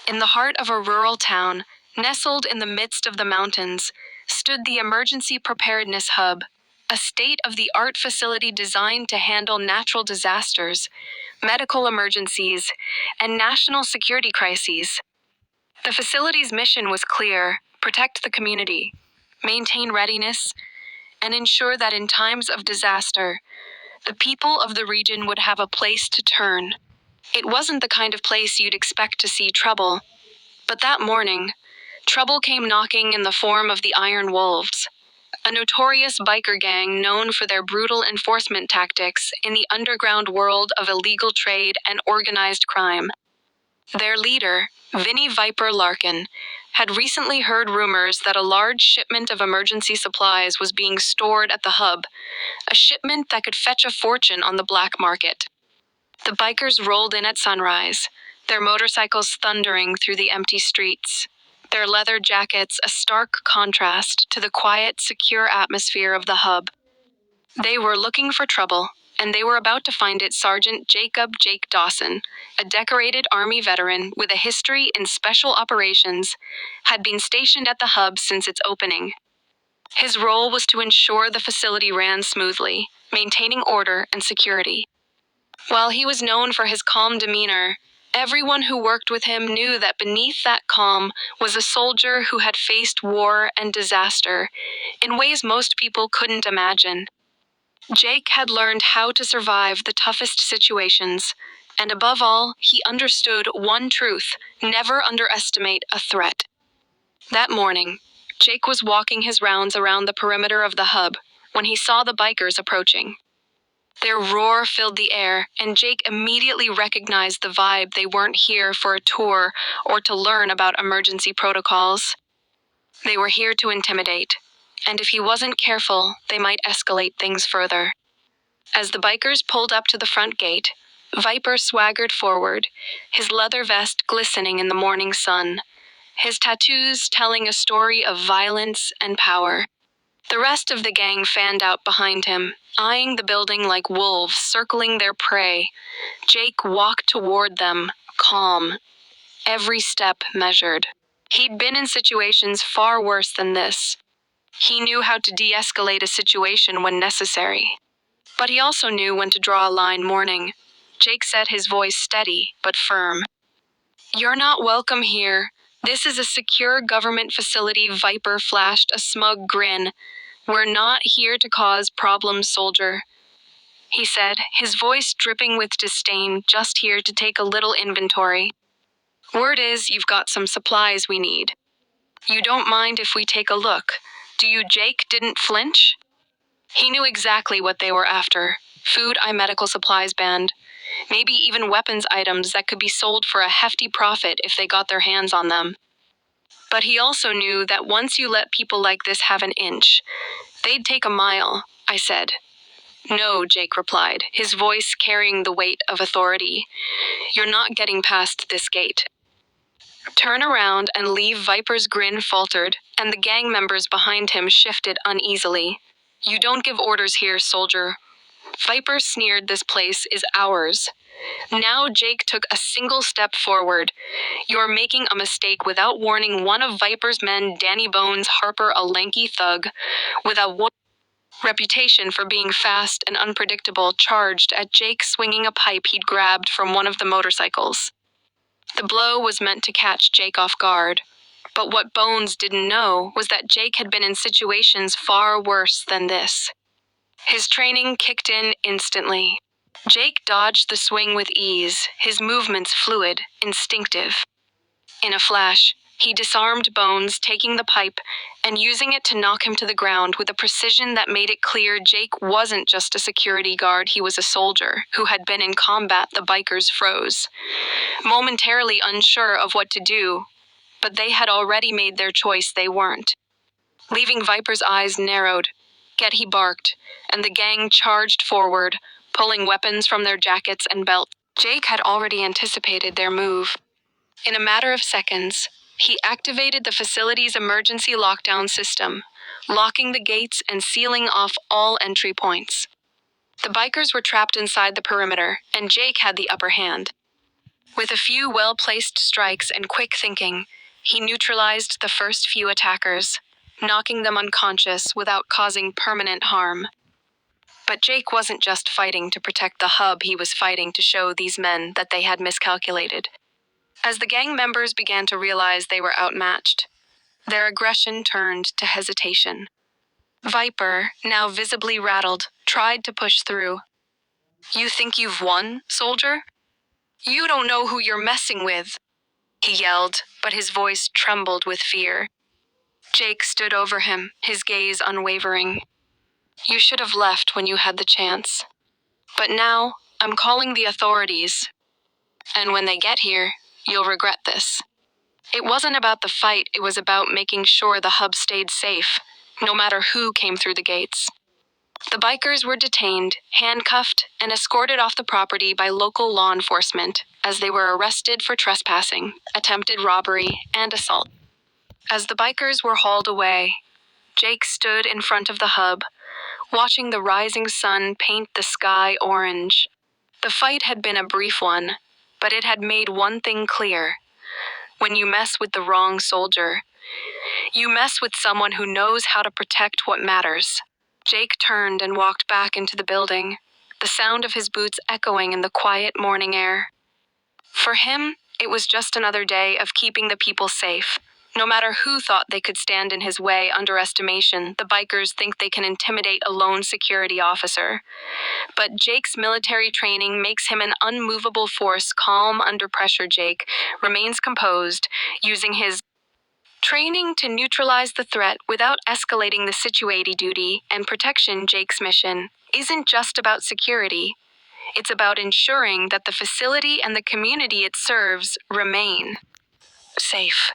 In the heart of a rural town, nestled in the midst of the mountains, stood the Emergency Preparedness Hub, a state-of-the-art facility designed to handle natural disasters, medical emergencies, and national security crises. The facility's mission was clear: protect the community, maintain readiness, and ensure that in times of disaster, the people of the region would have a place to turn. It wasn't the kind of place you'd expect to see trouble, but that morning, trouble came knocking in the form of the Iron Wolves, a notorious biker gang known for their brutal enforcement tactics in the underground world of illegal trade and organized crime. Their leader, Vinnie Viper Larkin, had recently heard rumors that a large shipment of emergency supplies was being stored at the hub, a shipment that could fetch a fortune on the black market. The bikers rolled in at sunrise, their motorcycles thundering through the empty streets, their leather jackets a stark contrast to the quiet, secure atmosphere of the hub. They were looking for trouble, and they were about to find it. Sergeant Jake Dawson, a decorated Army veteran with a history in special operations, had been stationed at the hub since its opening. His role was to ensure the facility ran smoothly, maintaining order and security. While he was known for his calm demeanor, everyone who worked with him knew that beneath that calm was a soldier who had faced war and disaster in ways most people couldn't imagine. Jake had learned how to survive the toughest situations, and above all, he understood one truth: never underestimate a threat. That morning, Jake was walking his rounds around the perimeter of the hub when he saw the bikers approaching. Their roar filled the air, and Jake immediately recognized the vibe. They weren't here for a tour or to learn about emergency protocols. They were here to intimidate, and if he wasn't careful, they might escalate things further. As the bikers pulled up to the front gate, Viper swaggered forward, his leather vest glistening in the morning sun, his tattoos telling a story of violence and power. The rest of the gang fanned out behind him, eyeing the building like wolves circling their prey. Jake walked toward them, calm, every step measured. He'd been in situations far worse than this. He knew how to de-escalate a situation when necessary. But he also knew when to draw a line. Morning. Jake said, his voice steady but firm. "You're not welcome here. This is a secure government facility." Viper flashed a smug grin. "We're not here to cause problems, soldier," he said, his voice dripping with disdain. "Just here to take a little inventory. Word is you've got some supplies we need. You don't mind if we take a look, do you?" Jake didn't flinch. He knew exactly what they were after: food, medical supplies banned, maybe even weapons items that could be sold for a hefty profit if they got their hands on them. But he also knew that once you let people like this have an inch, they'd take a mile. "I said." "No," Jake replied, his voice carrying the weight of authority. "You're not getting past this gate. Turn around and leave." Viper's grin faltered, and the gang members behind him shifted uneasily. "You don't give orders here, soldier." Viper sneered. "This place is ours." Now Jake took a single step forward. "You're making a mistake." Without warning, one of Viper's men, Danny Bones Harper, a lanky thug with a reputation for being fast and unpredictable, charged at Jake, swinging a pipe he'd grabbed from one of the motorcycles. The blow was meant to catch Jake off guard, but what Bones didn't know was that Jake had been in situations far worse than this. His training kicked in instantly. Jake dodged the swing with ease, his movements fluid, instinctive. In a flash, he disarmed Bones, taking the pipe and using it to knock him to the ground with a precision that made it clear Jake wasn't just a security guard. He was a soldier who had been in combat. The bikers froze, momentarily unsure of what to do, but they had already made their choice. They weren't leaving. Viper's eyes narrowed. "Get," he barked, and the gang charged forward, pulling weapons from their jackets and belts. Jake had already anticipated their move. In a matter of seconds, he activated the facility's emergency lockdown system, locking the gates and sealing off all entry points. The bikers were trapped inside the perimeter, and Jake had the upper hand. With a few well-placed strikes and quick thinking, he neutralized the first few attackers, knocking them unconscious without causing permanent harm. But Jake wasn't just fighting to protect the hub, he was fighting to show these men that they had miscalculated. As the gang members began to realize they were outmatched, their aggression turned to hesitation. Viper, now visibly rattled, tried to push through. "You think you've won, soldier? You don't know who you're messing with," he yelled, but his voice trembled with fear. Jake stood over him, his gaze unwavering. "You should have left when you had the chance. But now, I'm calling the authorities. And when they get here, you'll regret this." It wasn't about the fight, it was about making sure the hub stayed safe, no matter who came through the gates. The bikers were detained, handcuffed, and escorted off the property by local law enforcement as they were arrested for trespassing, attempted robbery, and assault. As the bikers were hauled away, Jake stood in front of the hub, watching the rising sun paint the sky orange. The fight had been a brief one, but it had made one thing clear. When you mess with the wrong soldier, you mess with someone who knows how to protect what matters. Jake turned and walked back into the building, the sound of his boots echoing in the quiet morning air. For him, it was just another day of keeping the people safe. No matter who thought they could stand in his way, underestimation, the bikers think they can intimidate a lone security officer. But Jake's military training makes him an unmovable force, calm under pressure. Jake remains composed, using his training to neutralize the threat without escalating the situation. Duty and protection. Jake's mission isn't just about security. It's about ensuring that the facility and the community it serves remain safe.